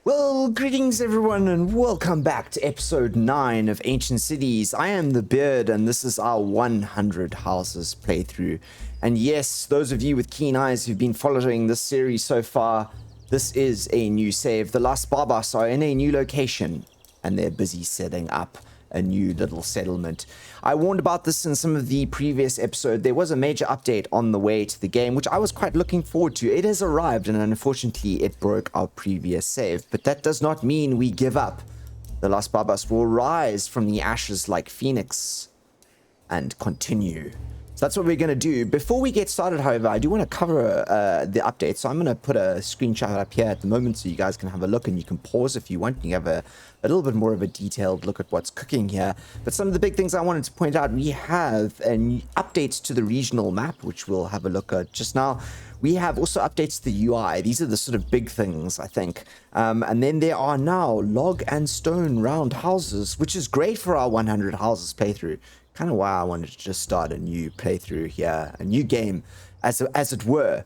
Well, greetings everyone and welcome back to episode 9 of Ancient Cities. I am the Beard and this is our 100 houses playthrough. And yes, those of you with keen eyes who've been following this series so far, this is a new save. The Las Barbas are in a new location and they're busy setting up a new little settlement. I warned about this in some of the previous episode. There was a major update on the way to the game, which I was quite looking forward to. It has arrived, and unfortunately, it broke our previous save. But that does not mean we give up. The Las Barbas will rise from the ashes like Phoenix and continue. So that's what we're going to do. Before we get started, however, I do want to cover the update. So I'm going to put a screenshot up here at the moment so you guys can have a look, and you can pause if you want. You have a little bit more of a detailed look at what's cooking here. But some of the big things I wanted to point out, we have updates to the regional map, which we'll have a look at just now. We have also updates to the UI. These are the sort of big things, I think. And then there are now log and stone round houses, which is great for our 100 houses playthrough. Kind of why I wanted to just start a new playthrough here, a new game, as it were.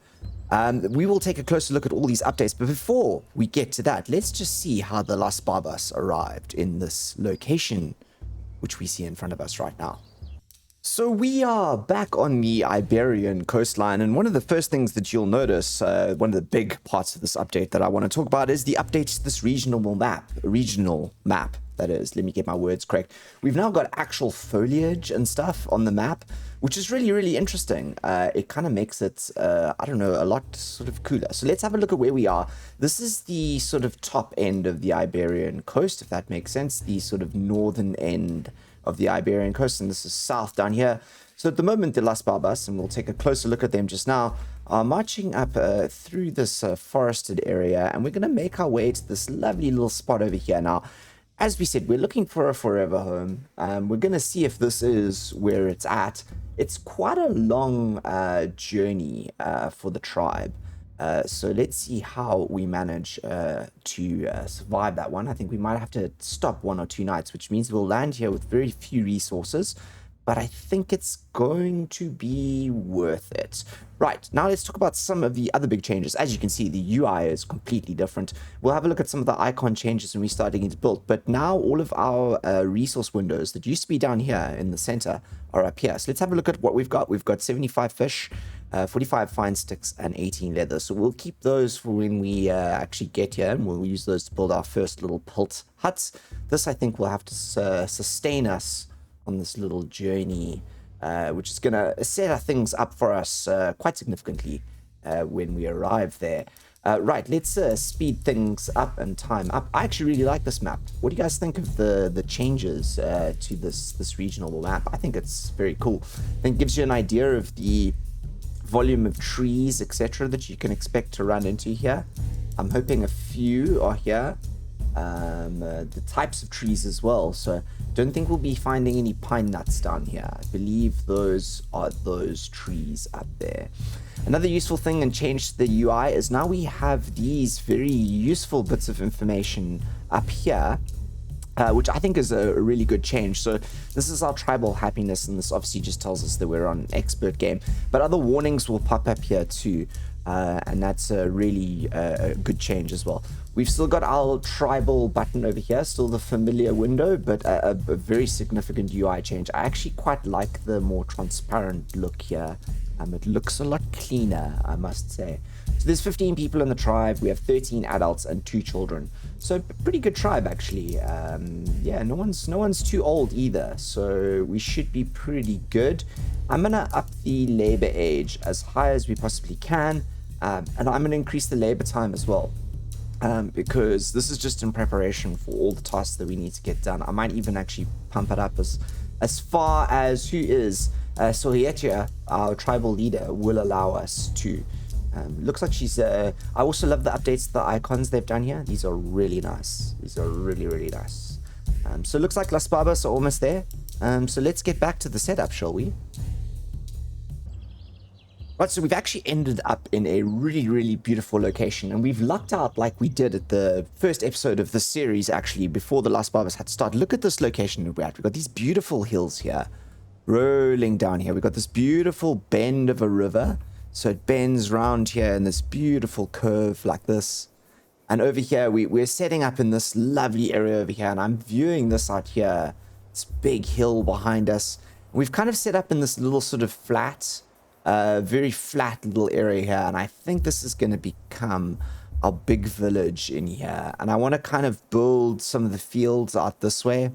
We will take a closer look at all these updates, but before we get to that, let's just see how the Las Barbas arrived in this location, which we see in front of us right now. So we are back on the Iberian coastline, and one of the first things that you'll notice, one of the big parts of this update that I want to talk about is the update to this regional map. That is, let me get my words correct. We've now got actual foliage and stuff on the map, which is really, really interesting. It kind of makes it, I don't know, a lot sort of cooler. So let's have a look at where we are. This is the sort of top end of the Iberian coast, if that makes sense, the sort of northern end of the Iberian coast, and this is south down here. So at the moment, the Las Barbas, and we'll take a closer look at them just now, are marching up through this forested area, and we're going to make our way to this lovely little spot over here now. As we said, we're looking for a forever home. We're going to see if this is where it's at. It's quite a long journey for the tribe. So let's see how we manage to survive that one. I think we might have to stop 1 or 2 nights, which means we'll land here with very few resources. But I think it's going to be worth it. Right, now let's talk about some of the other big changes. As you can see, the UI is completely different. We'll have a look at some of the icon changes when we start getting it built. But now all of our resource windows that used to be down here in the center are up here. So let's have a look at what we've got. We've got 75 fish, 45 fine sticks, and 18 leather. So we'll keep those for when we actually get here, and we'll use those to build our first little pelt huts. This, I think, will have to sustain us on this little journey, which is going to set things up for us quite significantly when we arrive there. Right, let's speed things up and time up. I actually really like this map. What do you guys think of the changes to this regional map? I think it's very cool. I think it gives you an idea of the volume of trees, etc., that you can expect to run into here. I'm hoping a few are here. The types of trees as well, so don't think we'll be finding any pine nuts down here. I believe those are those trees up there. Another useful thing and change to the UI is now we have these very useful bits of information up here, which I think is a really good change. So this is our tribal happiness, and this obviously just tells us that we're on an expert game, but other warnings will pop up here too. And that's a really good change as well. We've still got our tribal button over here, still the familiar window, but a very significant UI change. I actually quite like the more transparent look here. It looks a lot cleaner, I must say. So there's 15 people in the tribe. We have 13 adults and 2 children. So pretty good tribe, actually. Yeah, no one's too old either, so we should be pretty good. I'm gonna up the labor age as high as we possibly can. And I'm going to increase the labor time as well, because this is just in preparation for all the tasks that we need to get done. I might even actually pump it up as far as who is Sorietia, our tribal leader, will allow us to. Looks like she's... I also love the updates to the icons they've done here. These are really nice. These are really, really nice. So it looks like Las Barbas are almost there. So let's get back to the setup, shall we? Right, so we've actually ended up in a really, really beautiful location, and we've lucked out like we did at the first episode of this series, actually, before the Las Barbas had started. Look at this location we're at. We've got these beautiful hills here, rolling down here. We've got this beautiful bend of a river, so it bends round here in this beautiful curve like this. And over here, we're setting up in this lovely area over here, and I'm viewing this out here. This big hill behind us. We've kind of set up in this little sort of flat, very flat little area here, and I think this is going to become our big village in here. And I want to kind of build some of the fields out this way.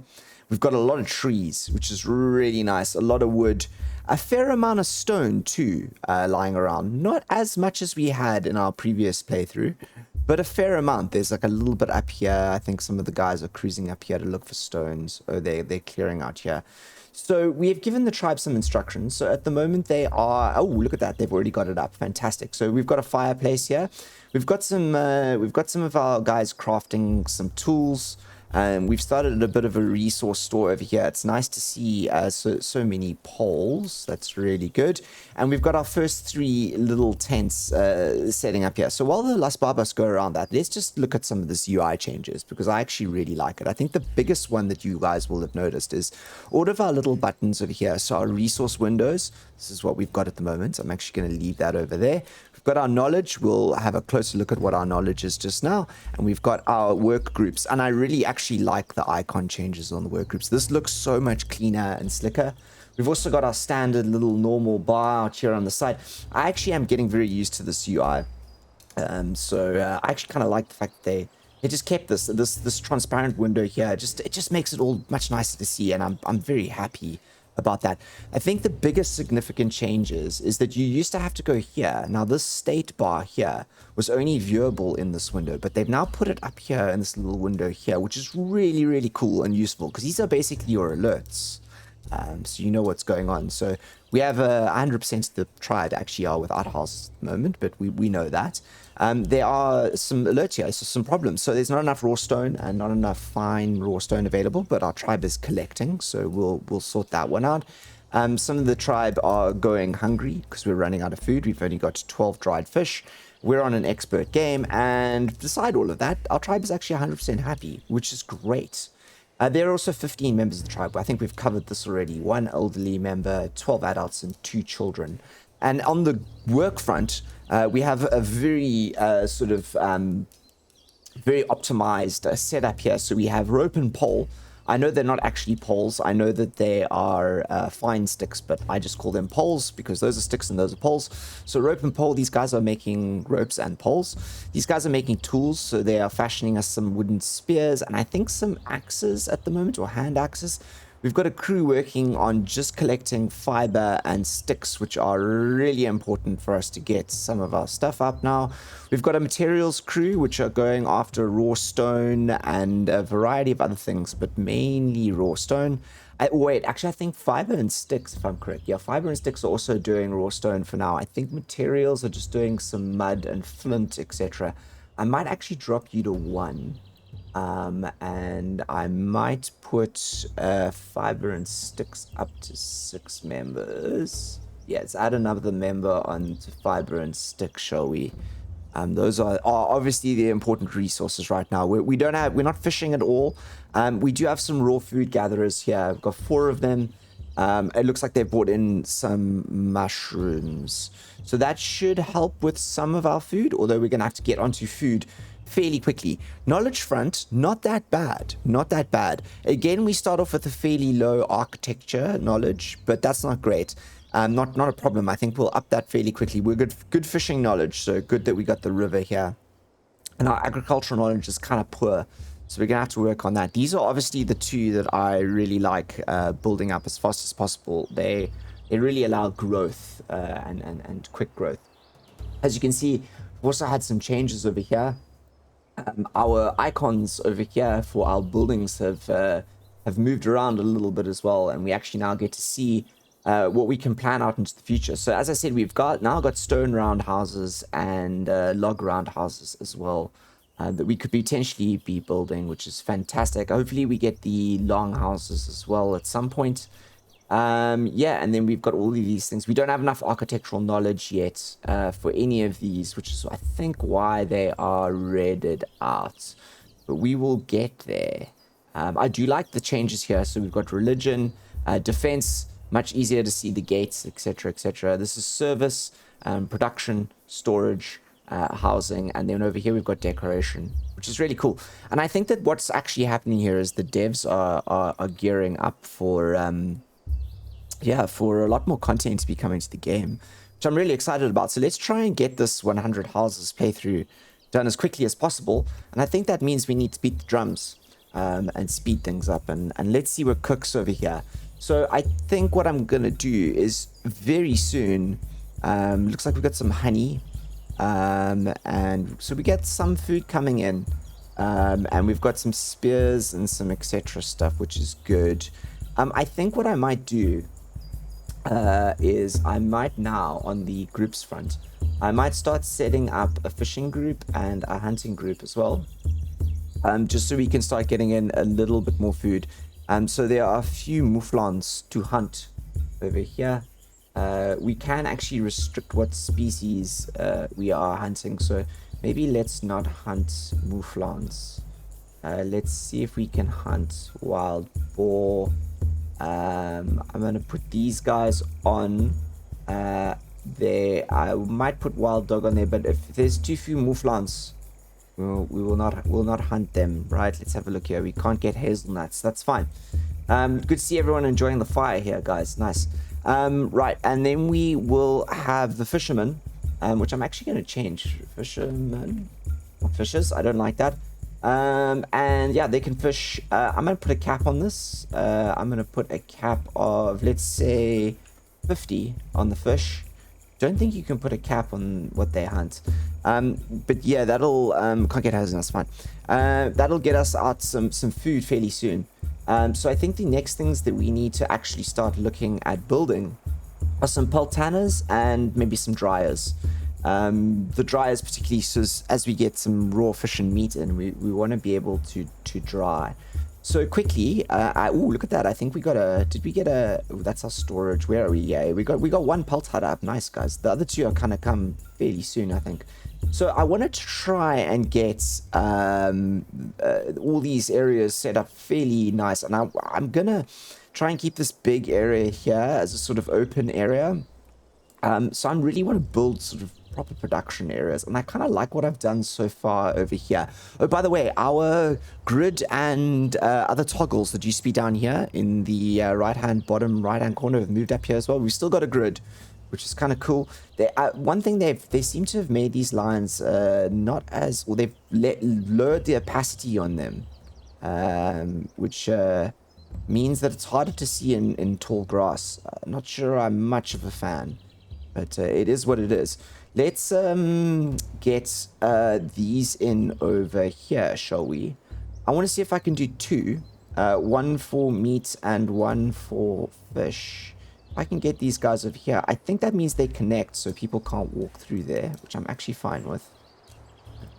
We've got a lot of trees, which is really nice, a lot of wood, a fair amount of stone too, lying around. Not as much as we had in our previous playthrough, but a fair amount. There's like a little bit up here. I think some of the guys are cruising up here to look for stones. Oh, they're clearing out here. So we have given the tribe some instructions. So at the moment they are, oh, look at that. They've already got it up. Fantastic. So we've got a fireplace here. We've got some of our guys crafting some tools. We've started a bit of a resource store over here. It's nice to see so many poles. That's really good. And we've got our first 3 little tents setting up here. So while the Las Barbas go around that, let's just look at some of this UI changes, because I actually really like it. I think the biggest one that you guys will have noticed is all of our little buttons over here. So our resource windows, this is what we've got at the moment. I'm actually going to leave that over there. We've got our knowledge. We'll have a closer look at what our knowledge is just now. And we've got our work groups. And I really actually like the icon changes on the work groups. This looks so much cleaner and slicker. We've also got our standard little normal bar out here on the side. I actually am getting very used to this UI. I actually kind of like the fact that they just kept this transparent window here. It just makes it all much nicer to see, and I'm very happy about that. I think the biggest significant changes is that you used to have to go here. Now this state bar here was only viewable in this window, but they've now put it up here in this little window here, which is really, really cool and useful, because these are basically your alerts. So you know what's going on. So we have 100% of the tribe actually are without houses at the moment, but we know that. There are some alerts here, so some problems. So there's not enough raw stone and not enough fine raw stone available, but our tribe is collecting, so we'll sort that one out. Some of the tribe are going hungry because we're running out of food. We've only got 12 dried fish. We're on an expert game, and beside all of that, our tribe is actually 100% happy, which is great. There are also 15 members of the tribe. I think we've covered this already. 1 elderly member, 12 adults, and 2 children. And on the work front, we have a very very optimized setup here. So we have rope and pole. I know they're not actually poles. I know that they are fine sticks, but I just call them poles because those are sticks and those are poles. So rope and pole, these guys are making ropes and poles. These guys are making tools, so they are fashioning us some wooden spears and I think some axes at the moment, or hand axes. We've got a crew working on just collecting fiber and sticks, which are really important for us to get some of our stuff up now. We've got a materials crew, which are going after raw stone and a variety of other things, but mainly raw stone. I think fiber and sticks, if I'm correct. Yeah, fiber and sticks are also doing raw stone for now. I think materials are just doing some mud and flint, etc. I might actually drop you to 1. And I might put fiber and sticks up to 6 members. Yeah, let's add another member on to fiber and stick, shall we? Those are obviously the important resources right now. We're not fishing at all. We do have some raw food gatherers here. I've got 4 of them. It looks like they've brought in some mushrooms, so that should help with some of our food, although we're gonna have to get onto food fairly quickly. Knowledge front, not that bad. Again, we start off with a fairly low architecture knowledge, but that's not great. Not a problem. I think we'll up that fairly quickly. We're good fishing knowledge, so good that we got the river here. And our agricultural knowledge is kind of poor, so we're gonna have to work on that. These are obviously the 2 that I really like building up as fast as possible. They really allow growth and quick growth. As you can see, we've also had some changes over here. Our icons over here for our buildings have moved around a little bit as well, and we actually now get to see what we can plan out into the future. So as I said, we've now got stone round houses and log round houses as well that we could potentially be building, which is fantastic. Hopefully we get the long houses as well at some point. Yeah, and then we've got all of these things. We don't have enough architectural knowledge yet for any of these, which is, I think, why they are redded out. But we will get there. I do like the changes here. So we've got religion, defense, much easier to see the gates, etc., etc. This is service, production, storage, housing, and then over here we've got decoration, which is really cool. And I think that what's actually happening here is the devs are gearing up for yeah, for a lot more content to be coming to the game, which I'm really excited about. So let's try and get this 100 houses playthrough done as quickly as possible. And I think that means we need to beat the drums and speed things up. And let's see what cooks over here. So I think what I'm going to do is very soon, looks like we've got some honey. And so we get some food coming in. And we've got some spears and some etc. stuff, which is good. I think what I might do is I might now, on the groups front, I might start setting up a fishing group and a hunting group as well, just so we can start getting in a little bit more food. So there are a few mouflons to hunt over here. We can actually restrict what species we are hunting, so maybe let's not hunt mouflons. Let's see if we can hunt wild boar. I'm gonna put these guys on there. I might put wild dog on there, but if there's too few mouflons, we will not hunt them. Right, let's have a look here. We can't get hazelnuts, that's fine. Good to see everyone enjoying the fire here, guys. Nice. Right, and then we will have the fishermen, which I'm actually going to change. Fishermen, not fishers, I don't like that. And yeah, they can fish. I'm going to put a cap on this. I'm going to put a cap of, let's say, 50 on the fish. Don't think you can put a cap on what they hunt. But yeah, that'll, can't get hazelnuts, fine. That'll get us out some food fairly soon. So I think the next things that we need to actually start looking at building are some peltanas and maybe some dryers. The dryers particularly, so as we get some raw fish and meat in, we want to be able to dry. So quickly, oh, look at that. I think we got a, did we get a, oh, that's our storage. Where are we? Yeah, we got one pelt hut up. Nice, guys. The other two are kind of come fairly soon, I think. So I wanted to try and get all these areas set up fairly nice. And I'm going to try and keep this big area here as a sort of open area. So I really want to build sort of proper production areas, and I kind of like what I've done so far over here. Oh, by the way, our grid and other toggles that used to be down here in the bottom right hand corner have moved up here as well. We've still got a grid, which is kind of cool. One thing they seem to have made these lines not as, or they've lowered the opacity on them, which means that it's harder to see in tall grass. Not sure I'm much of a fan, but it is what it is. Let's get these in over here, shall we? I want to see if I can do two. One for meat and one for fish. If I can get these guys over here, I think that means they connect so people can't walk through there, which I'm actually fine with.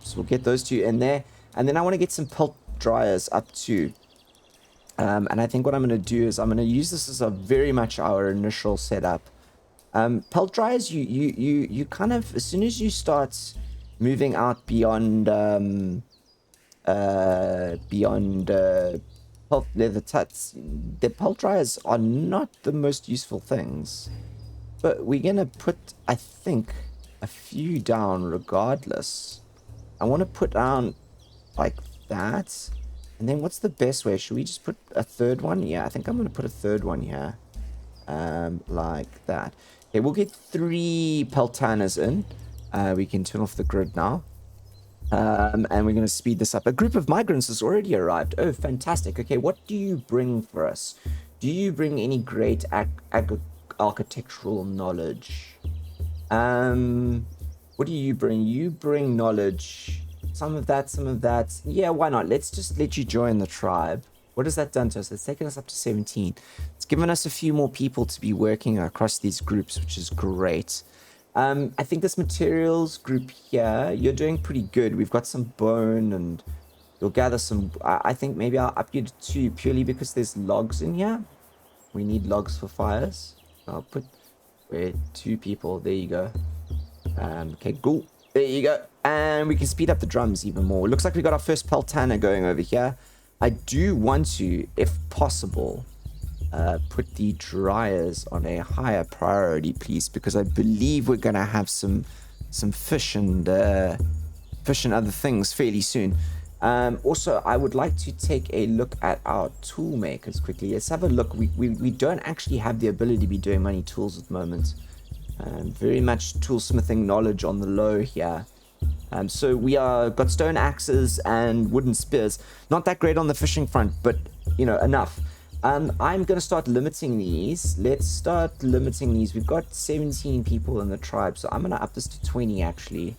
So we'll get those two in there. And then I want to get some pelt dryers up too. And I think what I'm going to do is I'm going to use this as very much our initial setup. Pelt dryers, you kind of, as soon as you start moving out beyond pelt leather tuts, the pelt dryers are not the most useful things. But we're gonna put, I think, a few down regardless. I want to put down like that. And then what's the best way? Should we just put a third one? Yeah, I think I'm gonna put a third one here. Like that. Okay, we'll get 3 peltanas in. We can turn off the grid now. And we're going to speed this up. A group of migrants has already arrived. Oh, fantastic. Okay, what do you bring for us? Do you bring any great architectural knowledge? What do you bring? You bring knowledge. Some of that, some of that. Yeah, why not? Let's just let you join the tribe. What has that done to us? It's taken us up to 17. It's given us a few more people to be working across these groups, which is great. I think this materials group here, you're doing pretty good. We've got some bone and you'll gather some. I think maybe I'll up you to 2 purely because there's logs in here. We need logs for fires. I'll put, where 2 people. There you go. Okay, cool. There you go. And we can speed up the drums even more. It looks like we got our first peltana going over here. I do want to, if possible, put the dryers on a higher priority, please, because I believe we're going to have some some fish and other things fairly soon. Also, I would like to take a look at our tool makers quickly. Let's have a look. We don't actually have the ability to be doing many tools at the moment. Very much toolsmithing knowledge on the low here. So we got stone axes and wooden spears. Not that great on the fishing front, but you know, enough. I'm going to start limiting these. Let's start limiting these. We've got 17 people in the tribe, so I'm going to up this to 20 actually.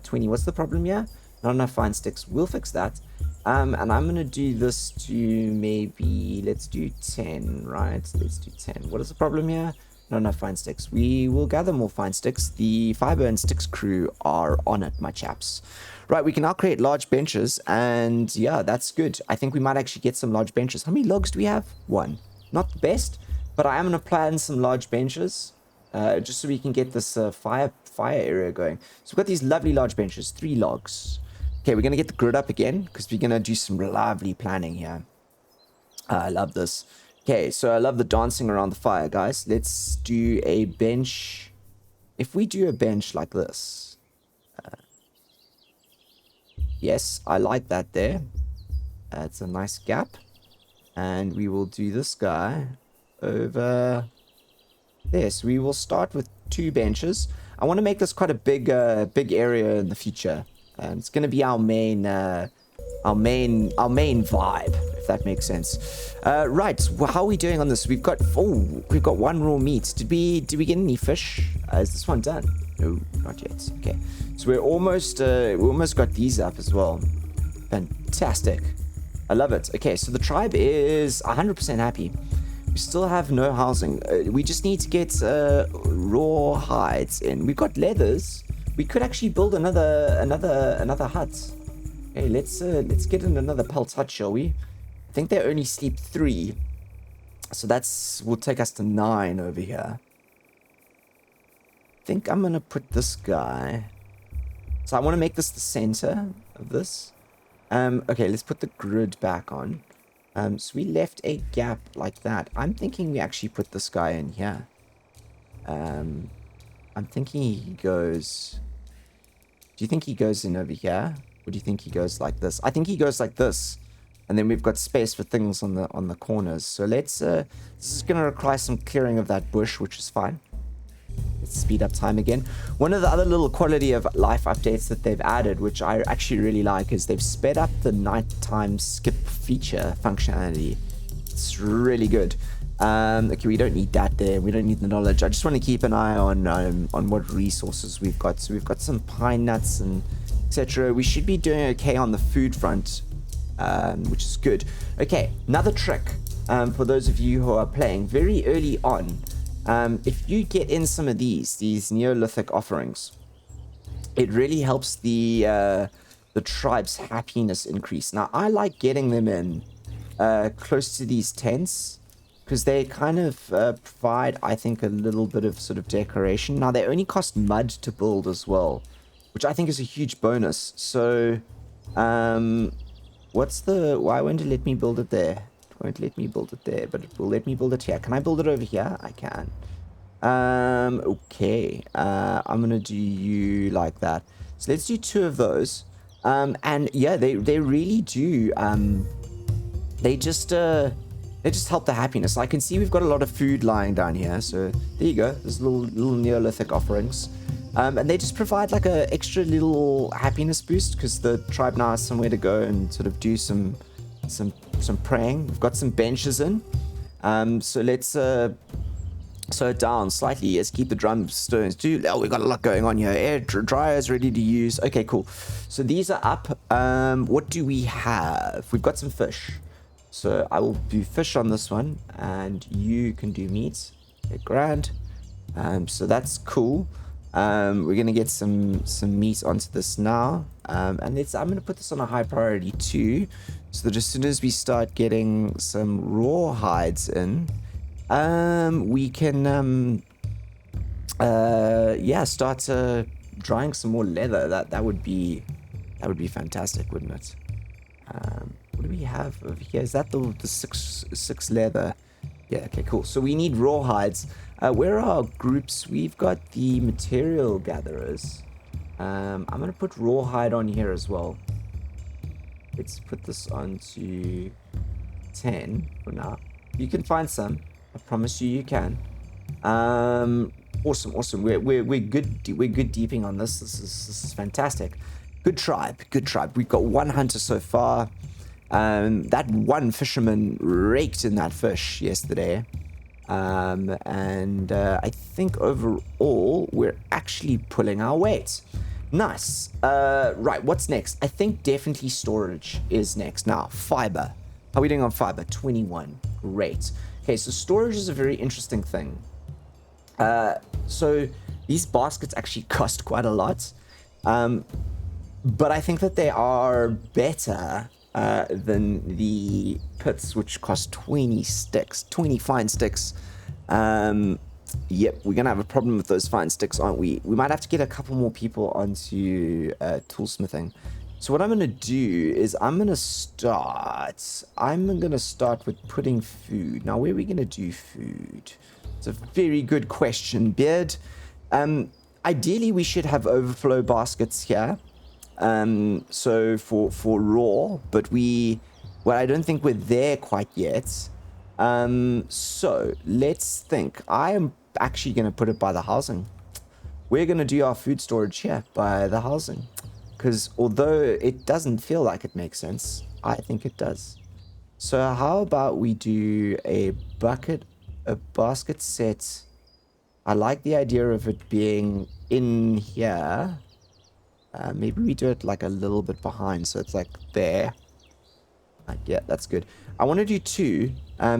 20. What's the problem here? Not enough fine sticks. We'll fix that. And I'm going to do this to maybe, let's do 10, right? Let's do 10. What is the problem here? Not enough fine sticks. We will gather more fine sticks. The fiber and sticks crew are on it, my chaps. Right, we can now create large benches, and yeah, that's good. I think we might actually get some large benches. How many logs do we have? 1. Not the best, but I am going to plan some large benches, just so we can get this fire area going. So we've got these lovely large benches, 3 logs. Okay, we're going to get the grid up again, because we're going to do some lovely planning here. I love this. Okay, so I love the dancing around the fire, guys. Let's do a bench. If we do a bench like this. Yes, I like that there. It's a nice gap. And we will do this guy over there. So we will start with 2 benches. I want to make this quite a big area in the future. It's going to be our main vibe, if that makes sense. Right, well, how are we doing on this? We've got 1 raw meat. Did we get any fish? Is this one done? No, not yet. Okay, so we almost got these up as well. Fantastic. I love it. Okay, so the tribe is 100% happy. We still have no housing. We just need to get raw hides in. We've got leathers. We could actually build another hut. Okay, let's get in another pelt hut, shall we? I think they only sleep 3, so will take us to 9 over here. I think I'm gonna put this guy. So I want to make this the center of this. Okay, let's put the grid back on. So we left a gap like that. I'm thinking we actually put this guy in here. I'm thinking he goes. Do you think he goes in over here? Or do you think he goes like this? I think he goes like this. And then we've got space for things on the corners. So let's this is gonna require some clearing of that bush, which is fine. Let's speed up time again. One of the other little quality of life updates that they've added, which I actually really like, is they've sped up the nighttime skip feature functionality. It's really good. Okay, we don't need that there. We don't need the knowledge. I just want to keep an eye on what resources we've got. So we've got some pine nuts and etc. We should be doing okay on the food front, which is good. Okay, another trick for those of you who are playing very early on. If you get in some of these Neolithic offerings, it really helps the tribe's happiness increase. Now, I like getting them in close to these tents, because they kind of provide, I think, a little bit of sort of decoration. Now, they only cost mud to build as well, which I think is a huge bonus. So, why won't it let me build it there? It won't let me build it there, but it will let me build it here. Can I build it over here? I can. Okay. I'm gonna do you like that. So let's do 2 of those. And yeah, they really do. They just help the happiness. I can see we've got a lot of food lying down here. So there you go. There's little Neolithic offerings. And they just provide like a extra little happiness boost, because the tribe now has somewhere to go and sort of do some praying. We've got some benches in. So let's slow it down slightly. Let's keep the drum stones. Oh, we've got a lot going on here. Air dryers ready to use. Okay, cool. So these are up. What do we have? We've got some fish. So I will do fish on this one, and you can do meat. Okay, grand. So that's cool. We're gonna get some meat onto this now, and I'm gonna put this on a high priority too, so that as soon as we start getting some raw hides in, we can start drying some more leather. That would be fantastic, wouldn't it? What do we have over here? Is that the six leather? Yeah, okay, cool. So we need raw hides. Where are our groups? We've got the material gatherers. I'm going to put rawhide on here as well. Let's put this on to 10 for now. You can find some. I promise you, you can. Awesome, awesome. We're good. We're good deeping on this. This is fantastic. Good tribe. Good tribe. We've got one hunter so far. That one fisherman raked in that fish yesterday. And I think overall we're actually pulling our weight. Nice. Right, what's next? I think definitely storage is next. Now, fiber. How are we doing on fiber? 21. Great. Okay, so storage is a very interesting thing. So these baskets actually cost quite a lot. But I think that they are better than the pits, which cost 20 sticks, 20 fine sticks. Yep, we're going to have a problem with those fine sticks, aren't we? We might have to get a couple more people onto toolsmithing. So what I'm going to do is I'm going to start with putting food. Now, where are we going to do food? It's a very good question, Beard. Ideally, we should have overflow baskets here. So for raw, but I don't think we're there quite yet. So let's think. I am actually going to put it by the housing. We're going to do our food storage here by the housing. Because although it doesn't feel like it makes sense, I think it does. So how about we do a basket set. I like the idea of it being in here. Maybe we do it like a little bit behind, so it's like there. Yeah, that's good. I want to do 2,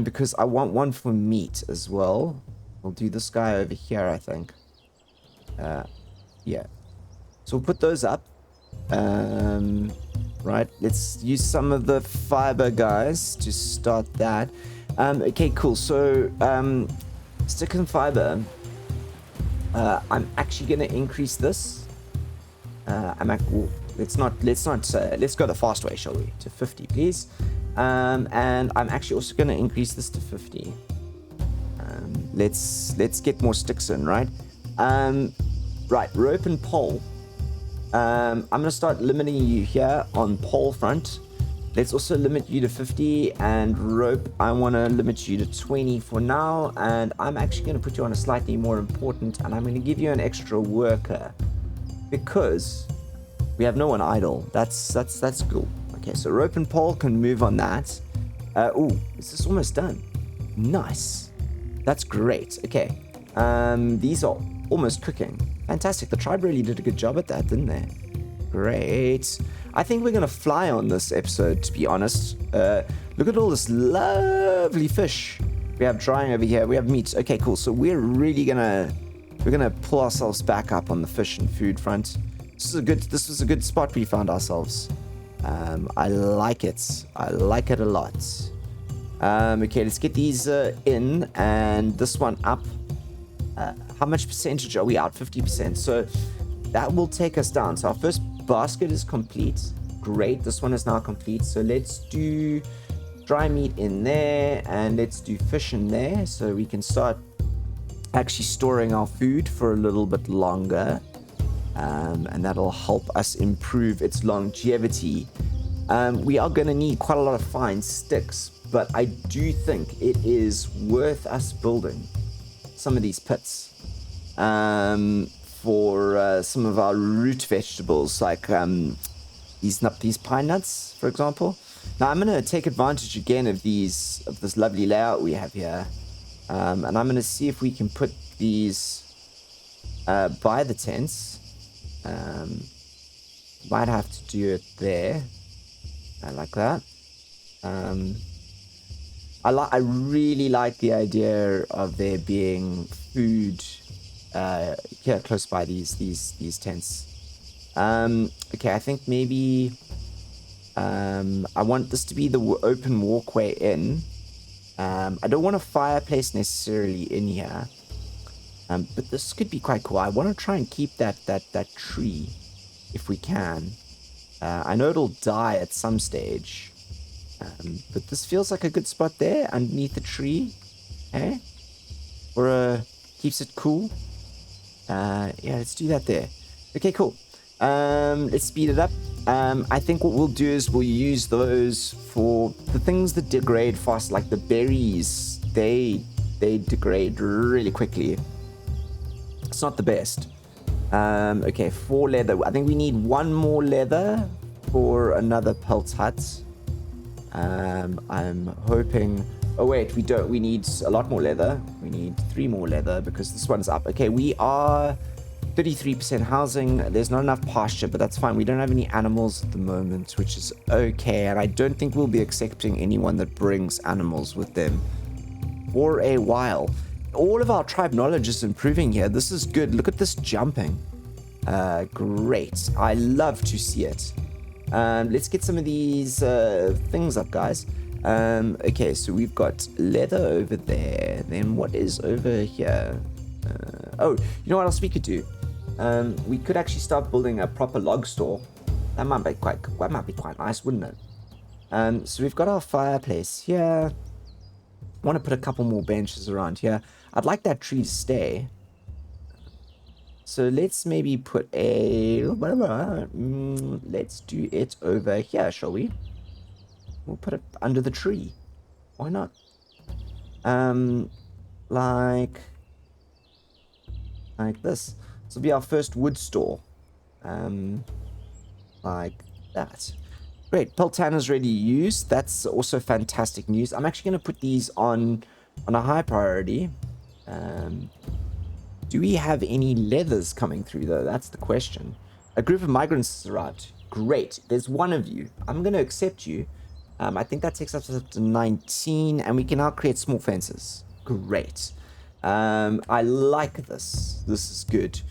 because I want one for meat as well. We'll do this guy over here, I think. Yeah. So we'll put those up. Right, let's use some of the fiber, guys, to start that. Okay, cool. So, stick and fiber. I'm actually going to increase this. Let's go the fast way, shall we? To 50, please. And I'm actually also going to increase this to 50. Let's get more sticks in, right? Right, rope and pole. I'm going to start limiting you here on pole front. Let's also limit you to 50, and rope, I want to limit you to 20 for now, and I'm actually going to put you on a slightly more important, and I'm going to give you an extra worker, because we have no one idle. That's cool. Okay, so rope and pole can move on that. Ooh, this is almost done. Nice. That's great. Okay, these are almost cooking. Fantastic. The tribe really did a good job at that, didn't they? Great. I think we're going to fly on this episode, to be honest. Look at all this lovely fish we have drying over here. We have meat. Okay, cool. So we're really we're gonna pull ourselves back up on the fish and food front. This was a good spot we found ourselves. I like it. I like it a lot. Okay, let's get these in, and this one up. How much percentage are we out? 50%. So that will take us down. So our first basket is complete. Great. This one is now complete. So let's do dry meat in there, and let's do fish in there, so we can start actually storing our food for a little bit longer, and that'll help us improve its longevity. We are going to need quite a lot of fine sticks, but I do think it is worth us building some of these pits for some of our root vegetables, like these pine nuts, for example. Now I'm going to take advantage again of this lovely layout we have here, and I'm going to see if we can put these by the tents. Might have to do it there, like that. I really like the idea of there being food here close by these tents. Okay, I think maybe I want this to be the open walkway in. I don't want a fireplace necessarily in here, but this could be quite cool. I want to try and keep that tree if we can. I know it'll die at some stage, but this feels like a good spot there underneath the tree, eh? Or keeps it cool. Yeah, let's do that there. Okay, cool. Let's speed it up. I think what we'll do is we'll use those for the things that degrade fast, like the berries. They degrade really quickly. It's not the best. Okay, 4 leather. I think we need 1 more leather for another pelt hut. I'm hoping... Oh, wait, we don't. We need a lot more leather. We need 3 more leather because this one's up. Okay, we are 33% housing. There's not enough pasture, but that's fine. We don't have any animals at the moment, which is okay. And I don't think we'll be accepting anyone that brings animals with them for a while. All of our tribe knowledge is improving here. This is good. Look at this jumping. Great. I love to see it. Let's get some of these things up, guys. Okay, so we've got leather over there. Then what is over here? Oh, you know what else we could do? We could actually start building a proper log store. That might be quite nice, wouldn't it? So we've got our fireplace here. I want to put a couple more benches around here. I'd like that tree to stay. So let's maybe put a... let's do it over here, shall we? We'll put it under the tree. Why not? Like this. This will be our first wood store. Like that. Great. Peltan is ready to use. That's also fantastic news. I'm actually going to put these on a high priority. Do we have any leathers coming through, though? That's the question. A group of migrants has arrived. Great. There's 1 of you. I'm going to accept you. I think that takes us up to 19, and we can now create small fences. Great. I like this. This is good.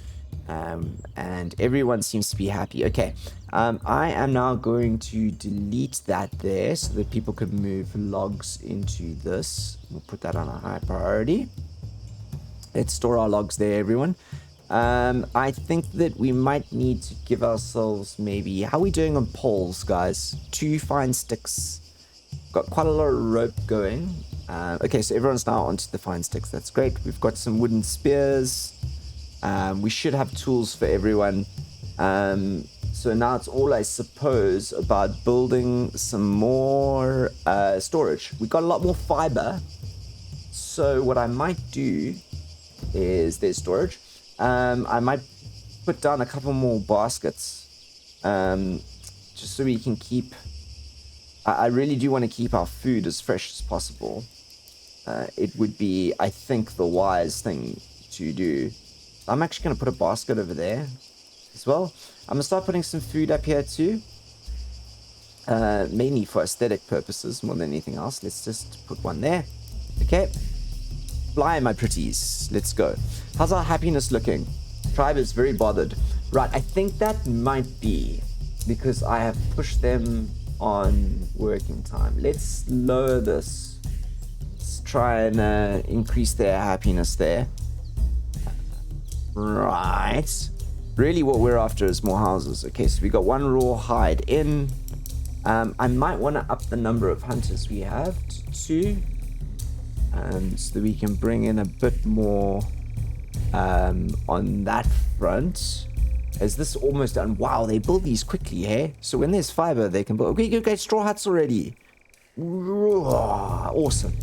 And everyone seems to be happy. Okay. I am now going to delete that there so that people can move logs into this. We'll put that on a high priority. Let's store our logs there, everyone. I think that we might need to give ourselves maybe... How are we doing on poles, guys? 2 fine sticks. Got quite a lot of rope going. Okay, so everyone's now onto the fine sticks. That's great. We've got some wooden spears. We should have tools for everyone. So now it's all, I suppose, about building some more storage. We've got a lot more fiber. So what I might do is there's storage. I might put down a couple more baskets just so we can keep... I really do want to keep our food as fresh as possible. It would be, I think, the wise thing to do. I'm actually going to put a basket over there as well. I'm going to start putting some food up here too. Mainly for aesthetic purposes more than anything else. Let's just put one there. Okay. Fly, my pretties. Let's go. How's our happiness looking? Tribe is very bothered. Right, I think that might be because I have pushed them on working time. Let's lower this. Let's try and increase their happiness there. Right. Really what we're after is more houses. Okay, so we got 1 raw hide in. I might want to up the number of hunters we have to 2. So that we can bring in a bit more on that front. Is this almost done? Wow, they build these quickly, hey? So when there's fiber, they can build... Okay, you get straw huts already. Awesome.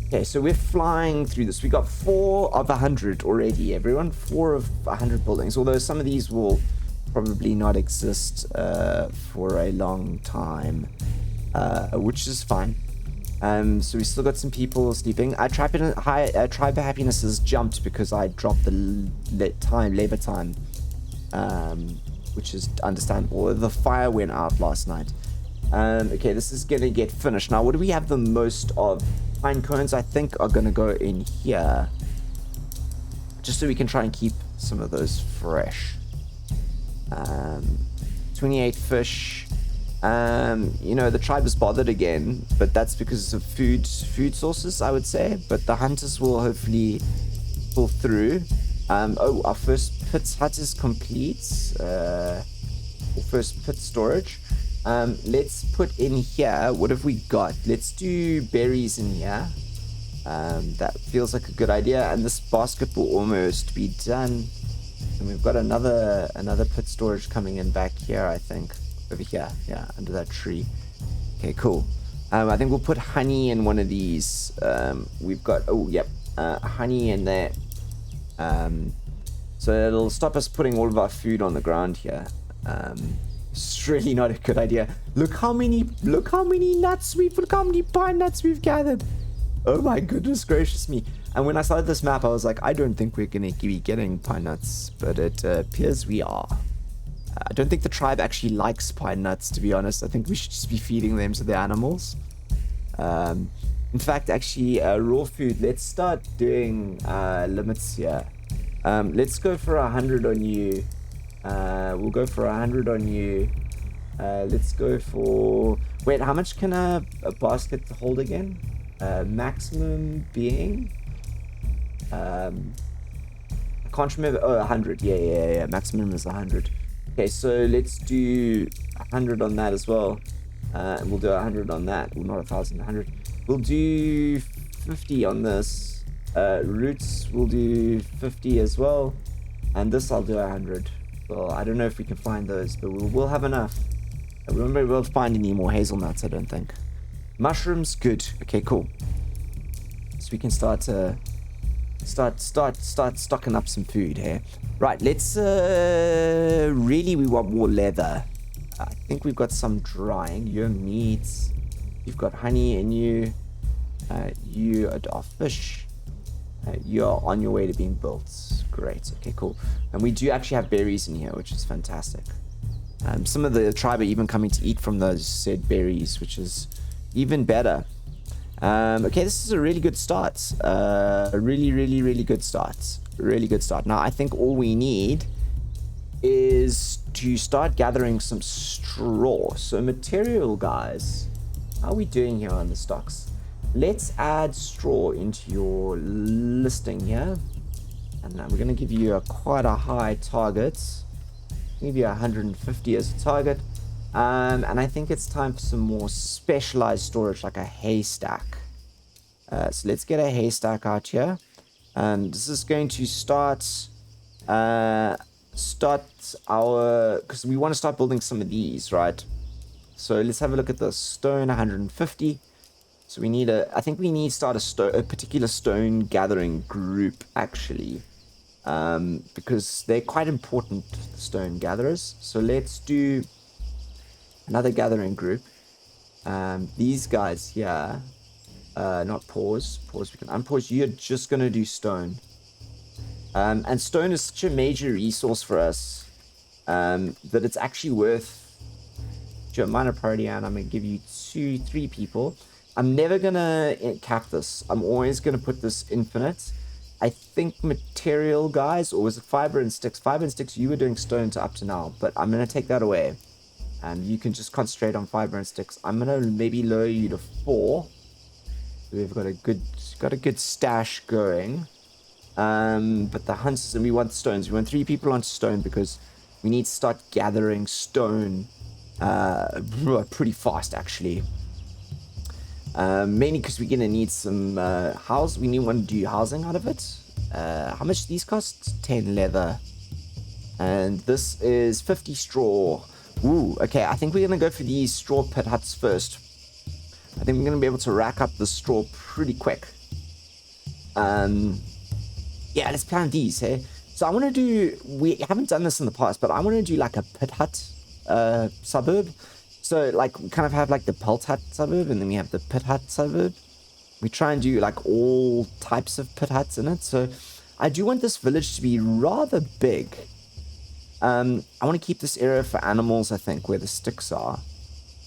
Okay, so we're flying through this. We got 4 of 100 already, everyone. 4 of 100 buildings. Although some of these will probably not exist for a long time, which is fine. So we still got some people sleeping. Tribe happiness has jumped because I dropped the labor time, which is understandable. The fire went out last night. Okay, this is gonna get finished. Now, what do we have the most of? Pine cones, I think, are gonna go in here, just so we can try and keep some of those fresh. 28 fish. You know, the tribe is bothered again, but that's because of food sources, I would say. But the hunters will hopefully pull through. Oh, our first pit hut is complete. First pit storage. Let's put in here, what have we got? Let's do berries in here. That feels like a good idea. And this basket will almost be done. And we've got another pit storage coming in back here, I think. Over here, yeah, under that tree. Okay, cool. I think we'll put honey in one of these. We've got, oh, yep, honey in there. So it'll stop us putting all of our food on the ground here. It's really not a good idea. Look how many look how many pine nuts we've gathered. Oh my goodness gracious me. And when I started this map, I was like, I don't think we're going to be getting pine nuts, but it appears we are. I don't think the tribe actually likes pine nuts, to be honest. I think we should just be feeding them to the animals. In fact, actually, raw food, let's start doing limits here. Let's go for 100 on you. We'll go for 100 on you. Let's go for... Wait, how much can a basket hold again? Maximum being... I can't remember. Oh, 100. Yeah. Maximum is 100. Okay, so let's do 100 on that as well. And we'll do 100 on that. Well, not 1,000, 100. We'll do 50 on this. Roots, we'll do 50 as well. And this I'll do 100. Well, I don't know if we can find those, but we'll have enough. We won't be able to find any more hazelnuts, I don't think. Mushrooms, good. Okay, cool. So we can start stocking up some food here. Right, let's really we want more leather. I think we've got some drying. Your meats. You've got honey in you. You are fish. You're on your way to being built. Great. Okay, cool. And we do actually have berries in here, which is fantastic. Some of the tribe are even coming to eat from those said berries, which is even better. Okay, this is a really good start. A really good start. Really good start. Now, I think all we need is to start gathering some straw. So material, guys. How are we doing here on the stocks? Let's add straw into your listing here. And we're going to give you quite a high target. Give you 150 as a target. And I think it's time for some more specialized storage, like a haystack. So let's get a haystack out here. And this is going to start our... Because we want to start building some of these, right? So let's have a look at the stone, 150. So we need I think we need to start a particular stone gathering group, actually. Because they're quite important, the stone gatherers. So let's do another gathering group. These guys here, not pause, we can unpause. You're just going to do stone. And stone is such a major resource for us that it's actually worth your minor priority, and I'm going to give you 3 people. I'm never going to cap this. I'm always going to put this infinite. I think material, guys, or was it fiber and sticks? Fiber and sticks, you were doing stone up to now, but I'm going to take that away. And you can just concentrate on fiber and sticks. I'm going to maybe lower you to 4. We've got a good stash going. But the hunts, and we want stones. We want 3 people on stone because we need to start gathering stone pretty fast, actually. Mainly because we're going to need some house. We want to do housing out of it. How much do these cost? 10 leather. And this is 50 straw. Ooh, okay. I think we're going to go for these straw pit huts first. I think we're going to be able to rack up the straw pretty quick. Yeah, let's plan these, hey? So I want to do... We haven't done this in the past, but I want to do like a pit hut suburb. So, like, we kind of have, like, the pelt hut suburb, and then we have the pit hut suburb. We try and do, like, all types of pit huts in it. So, I do want this village to be rather big. I want to keep this area for animals, I think, where the sticks are.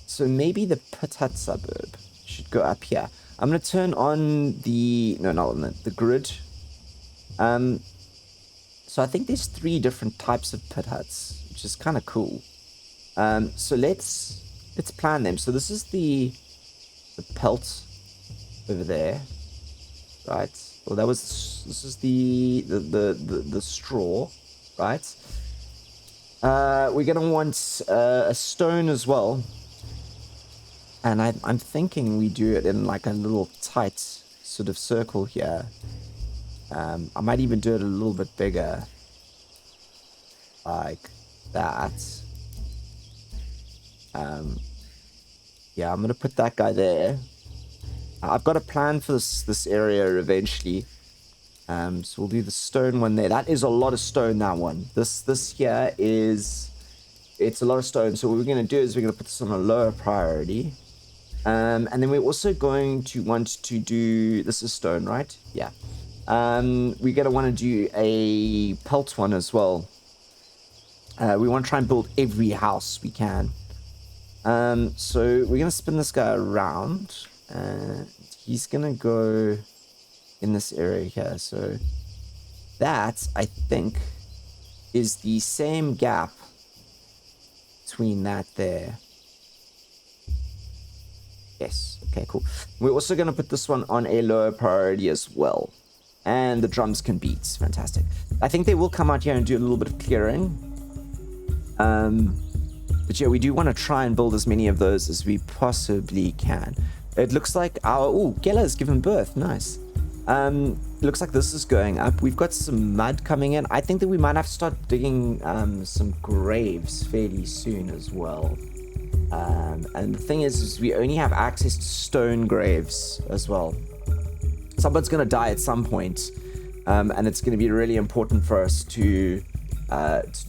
So, maybe the pit hut suburb should go up here. I'm going to turn on the... No, not on the grid. So, I think there's 3 different types of pit huts, which is kind of cool. So, let's plan them. So this is the pelt over there, right? Well, this is the straw, right? We're gonna want a stone as well, and I'm thinking we do it in like a little tight sort of circle here. I might even do it a little bit bigger. like that. Yeah, I'm gonna put that guy there. I've got a plan for this area eventually. So we'll do the stone one there. That is a lot of stone, that one. This here is, it's a lot of stone. So what we're gonna do is we're gonna put this on a lower priority. And then we're also going to want to do, this is stone, right? Yeah. We're gonna want to do a pelt one as well. We want to try and build every house we can. So we're gonna spin this guy around, and he's gonna go in this area here. So that, I think, is the same gap between that there. Yes. Okay, cool. We're also gonna put this one on a lower priority as well. And the drums can beat. Fantastic. I think they will come out here and do a little bit of clearing. But yeah, we do want to try and build as many of those as we possibly can. It looks like our... Ooh, Gella's given birth. Nice. Looks like this is going up. We've got some mud coming in. I think that we might have to start digging some graves fairly soon as well. And the thing is we only have access to stone graves as well. Someone's going to die at some point, and it's going to be really important for us to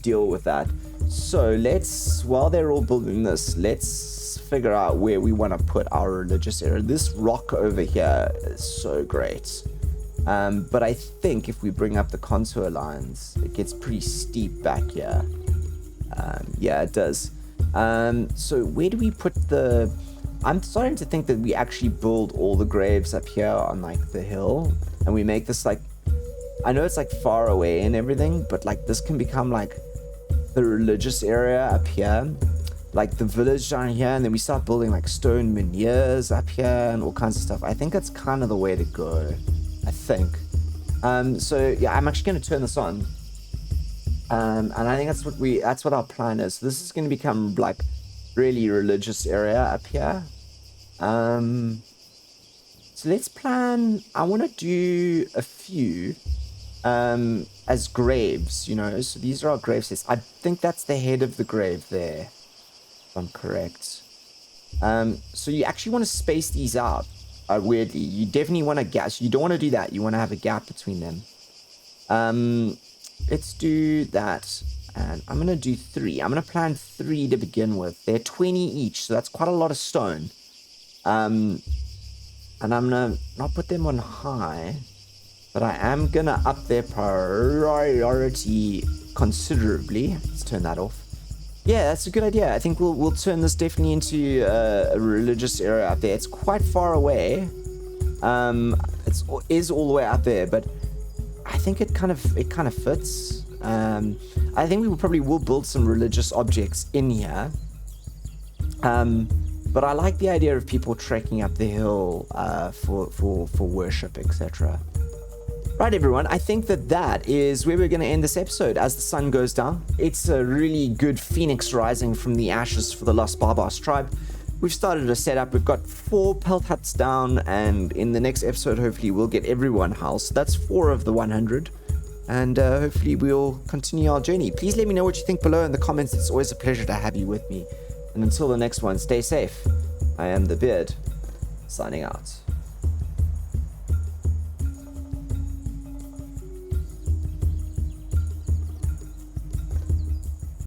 deal with that. So let's, while they're all building this, let's figure out where we want to put our religious area. This rock over here is so great. But I think if we bring up the contour lines, it gets pretty steep back here. Yeah, it does. So where do we put the... I'm starting to think that we actually build all the graves up here on like the hill, and we make this like... I know it's like far away and everything, but like this can become like the religious area up here, like the village down here, and then we start building like stone menhirs up here and all kinds of stuff. I think that's kind of the way to go, I think. So yeah, I'm actually going to turn this on, and I think that's what our plan is. So this is going to become like really religious area up here. So let's plan. I want to do a few as graves, you know. So these are our grave sets. I think that's the head of the grave there, if I'm correct. So you actually want to space these out. Weirdly, you definitely want a gap. So you don't want to do that. You want to have a gap between them. Let's do that. And I'm going to do 3. I'm going to plan 3 to begin with. They're 20 each, so that's quite a lot of stone. And I'm going to not put them on high, but I am going to up their priority considerably. Let's turn that off. Yeah, that's a good idea. I think we'll turn this definitely into a religious area up there. It's quite far away. It is all the way up there, but I think it kind of fits. I think we probably will build some religious objects in here. But I like the idea of people trekking up the hill for worship, etc. Right, everyone, I think that is where we're going to end this episode as the sun goes down. It's a really good phoenix rising from the ashes for the Las Barbas tribe. We've started a setup. We've got 4 pelt huts down, and in the next episode, hopefully, we'll get everyone house. That's 4 of the 100. And hopefully we'll continue our journey. Please let me know what you think below in the comments. It's always a pleasure to have you with me. And until the next one, stay safe. I am the Beard, signing out.